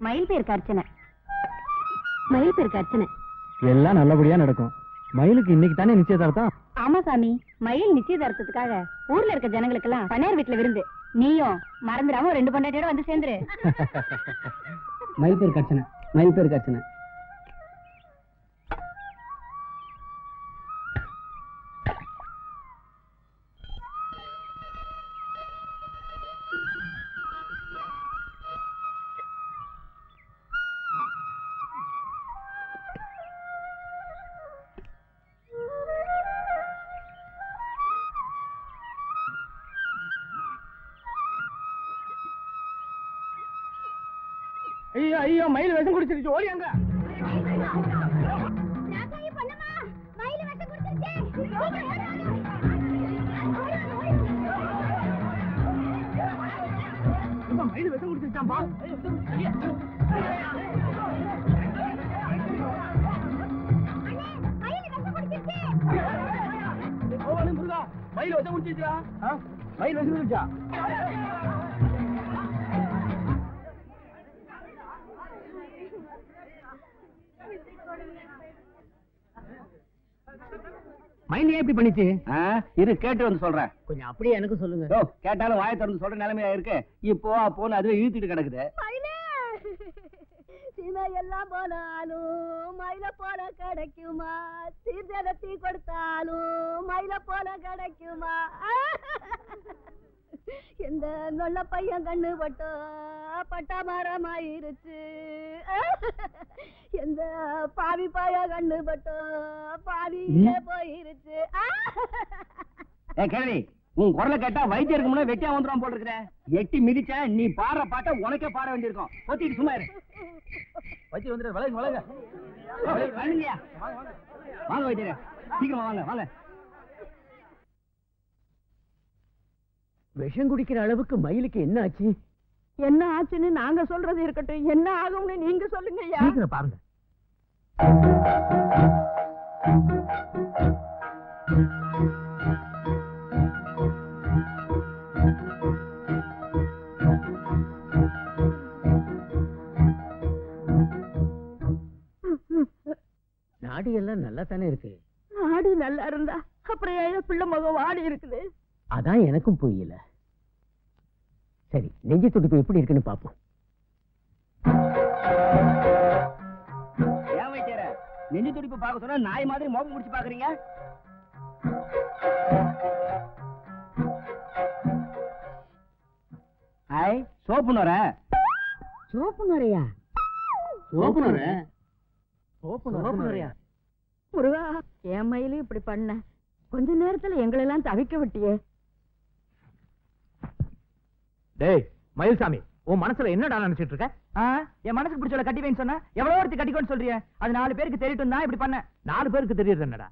மயில் பேருக்கு அர்ச்சனை. மயில் பேருக்கு அர்ச்சனை எல்லாம் நல்லபடியா நடக்கும். மயிலுக்கு இன்னைக்கு தானே நிச்சயதார்த்தம். ஆமா சாமி, மயில் நிச்சயதார்த்தத்துக்காக ஊர்ல இருக்க ஜனங்களுக்கு எல்லாம் பனையார் வீட்டுல விருந்து. நீயும் மறந்துடாம 2 பொண்டாட்டியோட வந்து சேர்ந்துரு. மயில் பேருக்கு அர்ச்சனை, மயில் பேருக்கு அர்ச்சனை. ஐயோ ஐயோ, மயில் விஷம் குடிச்சிருச்சு, ஓடியாங்க. மயில் விஷம் குடிச்சிருச்சாம்பா. முருகா, மயில் விஷம் குடிச்சிருச்சா? மயில் விஷம் குடிச்சா? மயில் ஏன் இப்படி பண்ணிச்சு? இரு, கேட்டு வந்து சொல்றேன். கொஞ்சம் அப்படியே எனக்கு சொல்லுங்க. கேட்டாலும் வாயை திறந்து சொல்ற நிலைமையா இருக்கு. இப்போ போன அதுவே இழுத்துட்டு கிடக்குது. எல்லாம் போனாலும் மயில போல கிடைக்குமா? சீர்தரத்தி கொடுத்தாலும் மயில போல கிடைக்குமா? எந்த நல்ல பையன் கண்ணு பட்டோ பட்டா மரமாயிருச்சு. எந்த பாவி பாய கண்ணு பட்டோ பாவியில போயிருச்சு. கேள்வி, உன் குரலை கேட்டா வைத்தியருக்கு முன்னே வெட்டியா வந்துடும் போல் இருக்கிற. எட்டி மிதிச்ச நீ பாடுற பாட்ட உனக்கே பாட வேண்டியிருக்கும். ஒத்திட்டு சும்மா இரு. வைத்தியம் வந்துடு. வளங்க வளங்க வளங்கயா, வாங்க வைத்தியரே, சீக்கிரமா வாங்க வாங்க. விஷம் குடிக்கிற அளவுக்கு மயிலுக்கு என்ன ஆச்சு? என்ன ஆச்சுன்னு நாங்க சொல்றது இருக்கட்டும், என்ன ஆகும்னு நீங்க சொல்லுங்க. சீக்கிரம் பாருங்க. நாடி எல்லாம் நல்லா தானே இருக்கு. நாடி நல்லா இருந்தா அப்புறம் ஏன் பிள்ளை முகம் வாடி இருக்குது? அதான் எனக்கும் புரியல. சரி, நெஞ்சு துடிப்பு எப்படி இருக்குன்னு பாப்போம். ஏன் வைத்தியரே, நெஞ்சு துடிப்பு பார்க்க சொன்னா நாய் மாதிரி மோகம் முடிச்சு பாக்குறீங்க? ஐ, சோப்பு நுர. சோப்பு நுரையா? சோப்பு நுர? சோப்பு நுரையா? முருகா, என் மயிலும் இப்படி பண்ண கொஞ்ச நேரத்துல எங்களெல்லாம் தவிக்க விட்டியே. டேய் மயில்சாமி, உன் மனசுல என்னடா நினைச்சிட்டு இருக்க? என் மனசுக்கு பிடிச்சவளை கட்டிவேன்னு சொன்னா எவ்வளவு ஒருத்தி கட்டிக்கோன்னு சொல்றிய? அது 4 பேருக்கு தெரியட்டும் தான் இப்படி பண்ண. 4 பேருக்கு தெரியுது என்னடா?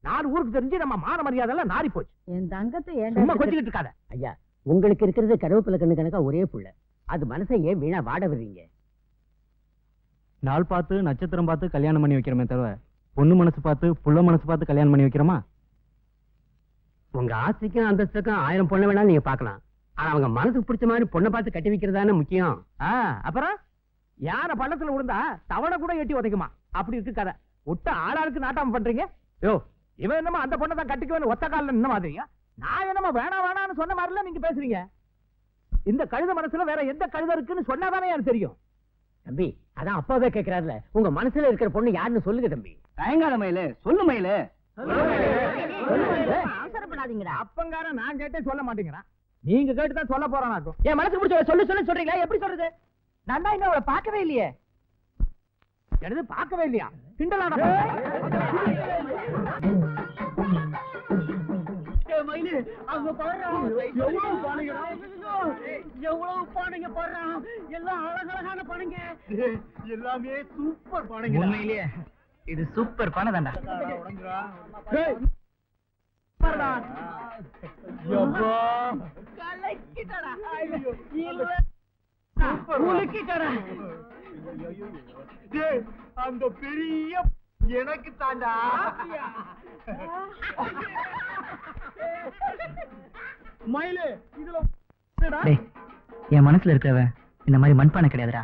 4 ஊருக்கு தெரிஞ்சு நம்ம மான மரியாதை எல்லாம் நாரி போச்சு. என் தங்கத்தை சும்மா கொச்சிக்கிட்டு இருக்காத. ஐயா, உங்களுக்கு இருக்கிறது கருவேப்பிலை கண்ணு கணக்கா ஒரே புள்ள. அது மனசை ஏன் வீணா வாட விடுறீங்க? நாள் பார்த்து நட்சத்திரம் பார்த்து கல்யாணம் பண்ணி வைக்கிறோமே தவிர பொண்ணு மனசு பார்த்து புள்ள மனசு பார்த்து கல்யாணம் பண்ணி வைக்கிறோமா? உங்க ஆசைக்கும் அந்தஸ்துக்கும் 1000 பொண்ணு வேணாலும் நீங்க பாக்கலாம். ஆனா அவங்க மனசுக்கு பிடிச்ச மாதிரி பொண்ணை பார்த்து கட்டி வைக்கிறதானே முக்கியம். அப்புறம் யார பள்ளத்துல விழுந்தா தவணை கூட எட்டி உதைக்குமா? அப்படி இருக்கு கதை. விட்ட ஆளாருக்கு நாட்டாம பண்றீங்க. யோ, இவன் என்னமா அந்த பொண்ணை தான் கட்டிக்குவேன்னு ஒத்த காலில் என்ன மாதிரியா? நான் என்னமா வேணா வேணான்னு சொன்ன மாதிரிலாம் நீங்க பேசுறீங்க. இந்த கழுத மனசுல வேற எந்த கழுத இருக்குன்னு சொன்னாதானே எனக்கு தெரியும். தம்பி, அதான் அப்பாவே கேட்கிறாருல, உங்க மனசுல இருக்கிற பொண்ணு யாருன்னு சொல்லுங்க தம்பி. தயங்காத மயிலு, சொல்லு மயிலு. அவசரப்படாதீங்கடா. அப்பங்கார நான் கேட்டே சொல்ல மாட்டேங்கிறான். நீங்க கேட்டுதான் சொல்ல போறானாக்கும். என் மனசுக்கு பிடிச்ச சொல்லு சொல்லு சொல்றீங்களா? எப்படி சொல்றது? நான் தான் இன்னும் அவளை பார்க்கவே இல்லையே. எனது பார்க்கவே இல்லையா? கிண்டலான மயிலு, அங்க பாரு எவ்வளவு பானைங்க, எவ்வளவு பானைங்க பாரு. எல்லாம் அழகழகான பானைங்க, எல்லாமே சூப்பர் பானைங்க. உண்மையிலேயே இது சூப்பர் பானை தான்டா. அந்த பெரிய எனக்கு தாண்டா. மயிலு, இதுல என் மனசுல இருக்கிறவ இந்த மாதிரி மண்பானை கிடையாதுடா.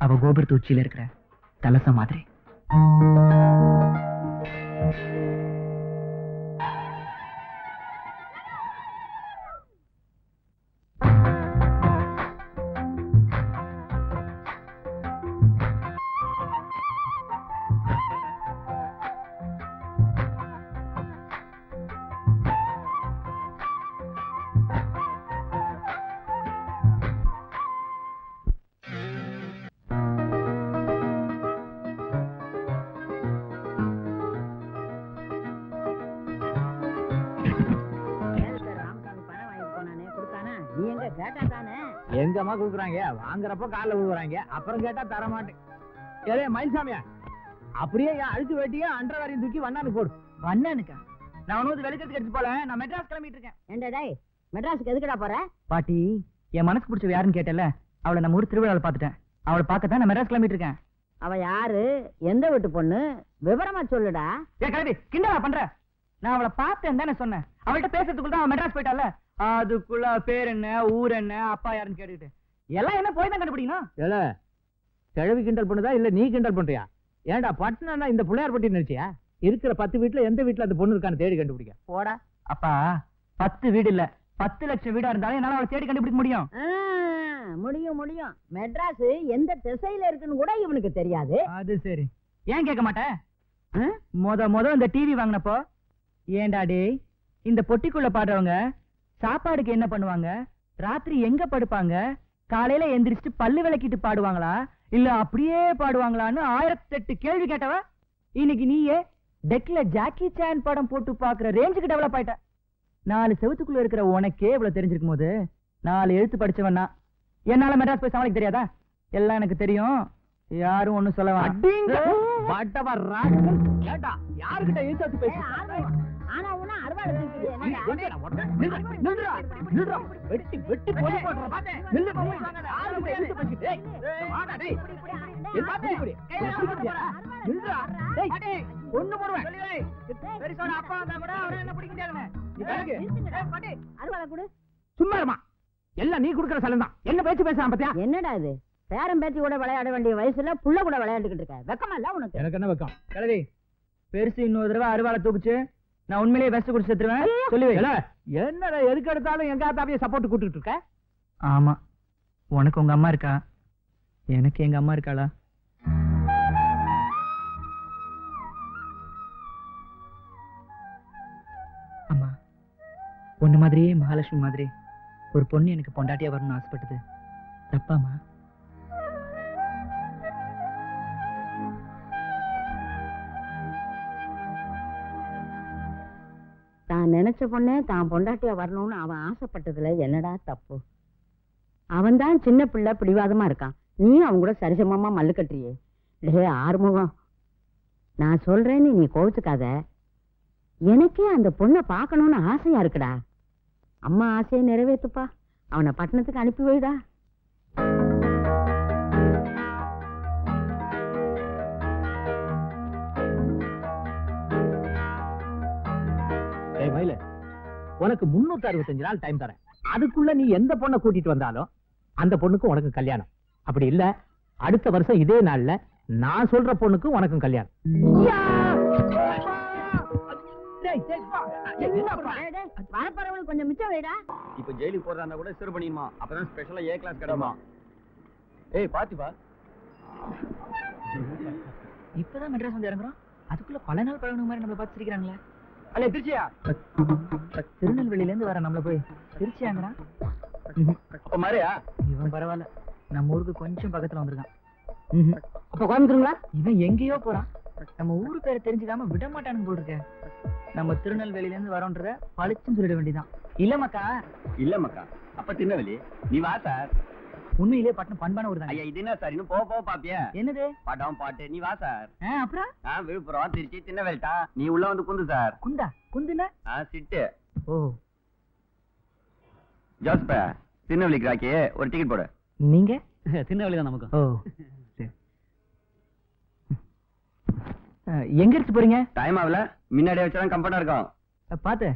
அவ கோபுரத்து உச்சியில இருக்கிற தலச மாதிரி. எங்கம்மா குடுக்குறாங்க? வாங்குறப்ப காலில் விழுகுறாங்க, அப்புறம் கேட்டா தர மாட்டேன். ஏலே மயில்சாமியா, அப்படியே என் அழுத்து வேட்டியா அண்டர்வேரையும் தூக்கி வண்ணானுக்கு போடு. வண்ணனுக்கா? நான் ஒன்னும் வெளிக்கிறதுக்கு எடுத்து போல, நான் மெட்ராஸ் கிளம்பிட்டு இருக்கேன். ஏண்டா டேய், மெட்ராஸுக்கு எதுக்குடா போற? பாட்டி, என் மனசு பிடிச்ச யாருன்னு கேட்டல, அவளை நம்ம ஊர் திருவிழாவில் பார்த்துட்டேன். அவளை பார்க்கத்தான் நான் மெட்ராஸ் கிளம்பிட்டு இருக்கேன். அவ யாரு, எந்த வீட்டு பொண்ணு, விவரமா சொல்லுடா. ஏ கலவி, கிண்டலா பண்ற? நான் அவளை பார்த்தேன் தானே சொன்னேன். அவள்கிட்ட பேசுறதுக்குள்ள அவன் மெட்ராஸ் போயிட்டால, அதுக்குள்ள பேர் என்ன, ஊர் என்ன, அப்பா யாருன்னு கேட்டுக்கிட்டு எல்லாம் என்ன போய் தான் கண்டுபிடிக்கணும். ஏல கிழவி கிண்டல் பண்ணுதா இல்ல நீ கிண்டல் பண்றியா? ஏன்டா பட்டினா இந்த பிள்ளையார் பட்டி நினைச்சியா? இருக்கிற 10 வீட்டுல எந்த வீட்டுல அந்த பொண்ணு இருக்கான்னு தேடி கண்டுபிடிக்க போடா. அப்பா 10 வீடு இல்ல 10 லட்சம் வீடா இருந்தாலும் என்னால அவளை தேடி கண்டுபிடிக்க முடியும். முடியும் முடியும். மெட்ராஸ் எந்த திசையில இருக்குன்னு கூட இவனுக்கு தெரியாது. அது சரி, ஏன் கேட்க மாட்டேன்? முத இந்த டிவி வாங்கினப்போ, ஏண்டா டேய், இந்த பொட்டிக்குள்ள பாடுறவங்க சாப்பாடுக்கு என்ன பண்ணுவாங்க, ராத்திரி எங்க படுப்பாங்க, காலையில எந்திரிச்சிட்டு பல்லு விளக்கிட்டு பாடுவாங்களா இல்ல அப்படியே பாடுவாங்களான்னு 1008 கேள்வி கேட்டவ இன்னைக்கு நீயே டெக்ல ஜாக்கி சான் படம் போட்டு பாக்குற ரேஞ்சுக்கு டெவலப் ஆயிட்ட. 4 செவத்துக்குள்ள இருக்கிற உனக்கே இவ்வளவு தெரிஞ்சிருக்கும் போது 4 எழுத்து படிச்சவனா என்னால மெட்ராஸ் போய் சமாளிக்க தெரியாதா? எல்லாம் எனக்கு தெரியும், யாரும் ஒண்ணும் சொல்ல யாருக்கிட்ட எழுத்து பேச ஆனா உன அறுவாடு வெட்டி வெட்டி போட்டு போடுற ஒண்ணு போடுவேன். அறுவாடை கொடு. சும்மா இருமா, எல்லாம் நீ குடுக்கற சலம் தான். என்ன பேச்சு பேசுறான் பாத்தியா? என்னடா இது, பேரம் பேத்தி கூட விளையாட வேண்டிய வயசுல புள்ள கூட விளையாண்டுகிட்டு இருக்க, வெக்கமா இல்ல உனக்கு? எனக்கு என்ன வெக்கம்? கிழவி பெருசு இன்னொரு தடவை அறுவாளை தூக்குச்சு, நான் உண்மையிலேயே வெஸ்ட் குடிச்சு செத்துருவேன். சொல்லுவேன். என்னடா எதுக்கு எடுத்தாலும் எங்க தாப்பிய சப்போர்ட் கூட்டிட்டு இருக்க? ஆமா, உனக்கு உங்க அம்மா இருக்கா, எனக்கு எங்க அம்மா இருக்காளா? அம்மா, பொண்ணு மாதிரியே மகாலட்சுமி மாதிரி ஒரு பொண்ணு எனக்கு பொண்டாட்டியா வரணும்னு ஆசைப்பட்டது தப்பாமா? தான் நினைச்ச பொண்ணே தான் பொண்டாட்டியா வரணும்னு அவன் ஆசைப்பட்டதுல என்னடா தப்பு? அவன் தான் சின்ன பிள்ளை பிடிவாதமா இருக்கான், நீ அவன் கூட சரிசமமா மல்லு கட்டுறியே. டே ஆறுமுகம், நான் சொல்றேன்னு நீ கோவிச்சுக்காத. எனக்கே அந்த பொண்ணை பார்க்கணும்னு ஆசையா இருக்குடா. அம்மா ஆசையை நிறைவேற்றுப்பா, அவனை பட்டணத்துக்கு அனுப்பி வைடா. உனக்கு 365 நாள் டைம் தரேன். அதுக்குள்ள நீ எந்த பொண்ணை கூட்டிட்டு வந்தாலும் அந்த பொண்ணுக்கு உனக்கு கல்யாணம். அப்படி இல்ல அடுத்த வருஷம் இதே நாள்ல நான் சொல்ற பொண்ணுக்கு உனக்கும் கல்யாணம். கொஞ்சம் மிச்சம் வைடா. இப்ப ஜெயிலுக்கு போறதா கூட சிறு பண்ணிடுமா, அப்பதான் ஸ்பெஷலா ஏ கிளாஸ் கிடைக்குமா. ஏய் பாத்திப்பா, இப்பதான் மெட்ராஸ் வந்து இறங்குறோம், அதுக்குள்ள பல நாள் பழகணும் மாதிரி நம்மளை பார்த்து சிரிக்கிறாங்களே. அல்ல திருச்சியா? திருநெல்வேலியில இருந்து வர நம்மள போய் திருச்சியாங்கடா. அப்ப மாதிரியா? இவன் பரவாயில்ல, நம்ம ஊருக்கு கொஞ்சம் பக்கத்துல வந்திருக்கான். அப்ப கோயம்புத்தூருங்களா? இவன் எங்கேயோ போறான், நம்ம ஊரு பேரை தெரிஞ்சுக்காம விட மாட்டானுங்க போல் இருக்க. நம்ம திருநெல்வேலியில இருந்து வரோன்றத பளிச்சுன்னு சொல்லிட வேண்டியதான். இல்ல மக்கா? இல்ல மக்கா, அப்ப திருநெல்வேலி. நீ வா சார். உண்மையிலே பட்டம் பண்பான ஊர் தான். ஐயா இது என்ன சார், இன்னும் போக பாப்பியா? என்னது படம் பாட்டு? நீ வா சார். அப்புறம் விழுப்புரம், திருச்சி, திருநெல்வேலிட்டா. நீ உள்ள வந்து குந்து சார். குந்தா? குந்துனா சிட்டு. ஓ ஜோசப்ப, திருநெல்வேலிக்கு ராக்கி ஒரு டிக்கெட் போடு. நீங்க? திருநெல்வேலி தான் நமக்கு. ஓ சரி. எங்க இருந்து போறீங்க? டைம் ஆகல, முன்னாடியே வச்சாதான் கம்ஃபர்டா இருக்கும். பாத்து.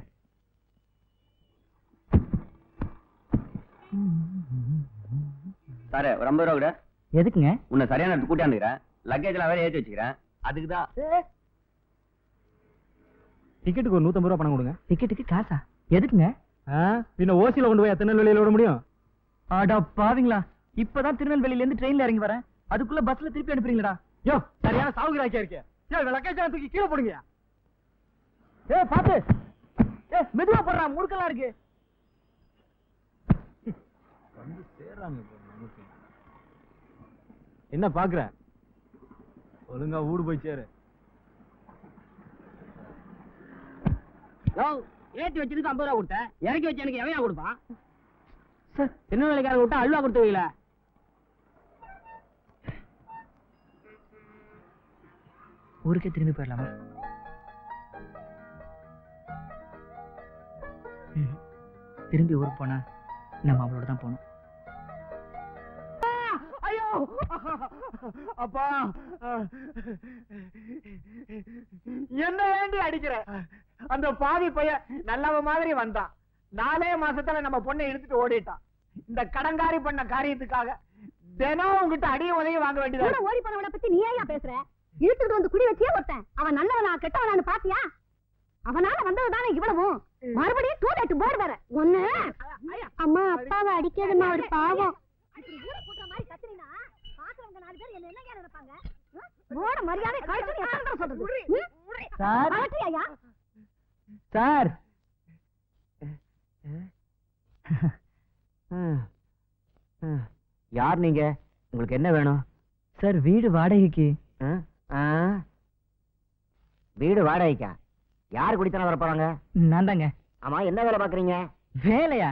சார் ஒரு 50 ரூபா கூட. எதுக்குங்க? உன்னை சரியான இடத்துக்கு கூட்டியாந்துக்கிறேன், லக்கேஜ் எல்லாம் வேற ஏற்றி வச்சுக்கிறேன், அதுக்குதான். டிக்கெட்டுக்கு ஒரு 150 ரூபா பணம் கொடுங்க. டிக்கெட்டுக்கு காசா? எதுக்குங்க? பின்ன ஓசியில கொண்டு போய் திருநெல்வேலியில விட முடியும்? ஆடா பாவீங்களா, இப்பதான் திருநெல்வேலியில இருந்து ட்ரெயின்ல இறங்கி வரேன், அதுக்குள்ள பஸ்ல திருப்பி அனுப்புறீங்களா? யோ சரியான சாவுகிறாக்கியா இருக்கே. லக்கேஜ் தூக்கி கீழே போடுங்க. பாத்து மெதுவா போடுறா, முறுக்கெல்லாம் இருக்கு. என்ன பாக்குற? ஒழுங்கா ஊடு போய் சேரு. ஏற்றி வச்சதுக்கு 50 ரூபா கொடுத்தேன், இறக்கி வச்சு எனக்கு எவையா கொடுப்பான்? சார், என்ன வேலைக்காரங்க விட்டா அல்வா கொடுத்துவீங்கள? ஊருக்கே திரும்பி போயிடலாமா? திரும்பி ஊருக்கு போனா நம்ம அவளோட தான் போகணும். ஐயோ அப்பா, என்ன வேண்டி அடிக்கிற? அந்த பாவி பையன் நல்லவ மாதிரி வந்தான், 4 மாசத்துல நம்ம பொண்ணை இழுத்துட்டு ஓடிட்டான். இந்த கடங்காரி பண்ண காரியத்துக்காக தினம் உங்ககிட்ட அடிய உதவி வாங்க வேண்டியது. ஓடி போனவனை பத்தி நீ ஏன் பேசுற? இழுத்துட்டு வந்து குடி வச்சே ஒருத்தன், அவன் நல்லவனா கெட்டவனான்னு பாத்தியா? அவனால வந்ததுதானே இவ்வளவும். மறுபடியும் டூலெட் போர்டு வேற ஒண்ணு. அம்மா அப்பாவை அடிக்காதம்மா, ஒரு பாவம். மரியாதை சார், யார் நீங்க? உங்களுக்கு என்ன வேணும்? சார் வீடு வாடகைக்கு. வீடு வாடகைக்கா? யாரு குடித்தன வர போறாங்க? நான் தாங்க. ஆமா, என்ன வேலை பாக்குறீங்க? வேலையா?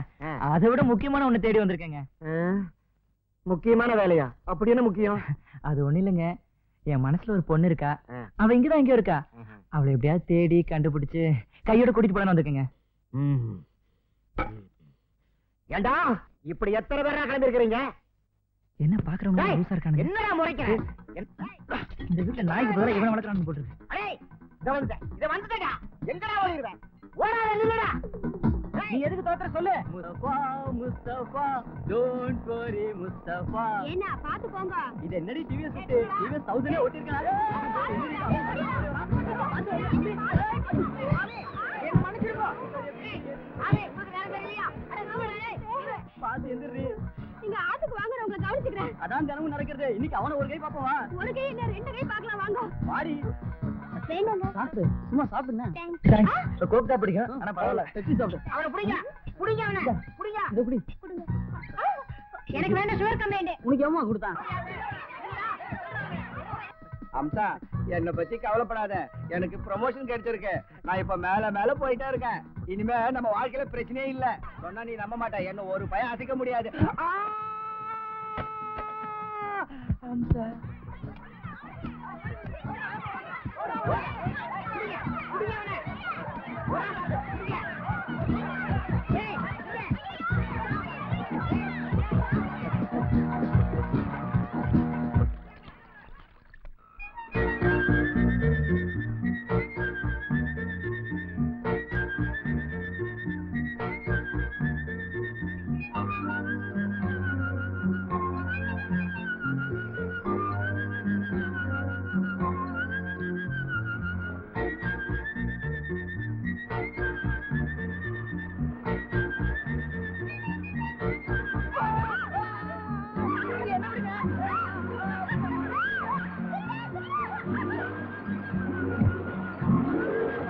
அதை விட முக்கியமான ஒண்ணு தேடி வந்திருக்கேங்க. முக்கியமான வேலையா? அப்படி என்ன முக்கியம்? அது ஒண்ணு இல்லைங்க, என் மனசுல ஒரு பொண்ணு இருக்கா, அவ இங்கதான் எங்கேயோ இருக்கா. அவளை எப்படியாவது தேடி கண்டுபிடிச்சு கையோட கூட்டிட்டு போலான்னு வந்திருக்கேங்க. ஏண்டா இப்படி எத்தனை பேரா கிளம்பி இருக்கிறீங்க? என்ன பாக்குறவங்க லூசா இருக்கானுங்க. என்னடா முறைக்கிற? இந்த வீட்டுல நாய்க்கு பதிலா இவனை வளர்க்கறான்னு போட்டுருக்கு. இத வந்துட்டடா, எங்கடா ஓடிடுவேன்? ஓடாத, நில்லுடா. நீ எதுக்கு தோத்துற சொல்லு. Mustafa Mustafa, don't worry Mustafa. என்ன பாத்து போங்க. இது என்னடி டிவிஎஸ் செட்? டிவிஎஸ் 1000 ஓட்டிருக்கானே. பாத்து எந்திரீ. நீங்க ஆத்துக்கு வாங்க, நான் உங்களை கவனிச்சுக்கிறேன். அதான் தினமும் நடக்கிறது. இன்னைக்கு அவன ஒரு கை பாப்போம் வா. ஒரு கை இல்ல 2 கை பார்க்கலாம் வாங்க. வாடி. வேணுங்க. சாப்பிடு, சும்மா சாப்பிடுங்க. Thanks. கோக்டா பிடிக்கும், ஆனா பரவாயில்ல. வெச்சி சாப்பிடு. அவனை புடிங்க, புடிங்க அவனை, புடிங்க. இத புடி. எனக்கு வேண்டாம், சுகர் கம்ப்ளைண்ட். உனக்கு எவ்வளவு கொடுத்தான்? அம்சா, என்ன பத்தி கவலைப்படாத, எனக்கு ப்ரமோஷன் கிடைச்சிருக்கு. நான் இப்ப மேல மேல போயிட்டே இருக்கேன். இனிமே நம்ம வாழ்க்கையில பிரச்சனையே இல்ல. சொன்னா நீ நம்ப மாட்ட, என்ன ஒரு பயம் அசைக்க முடியாது. அம்சா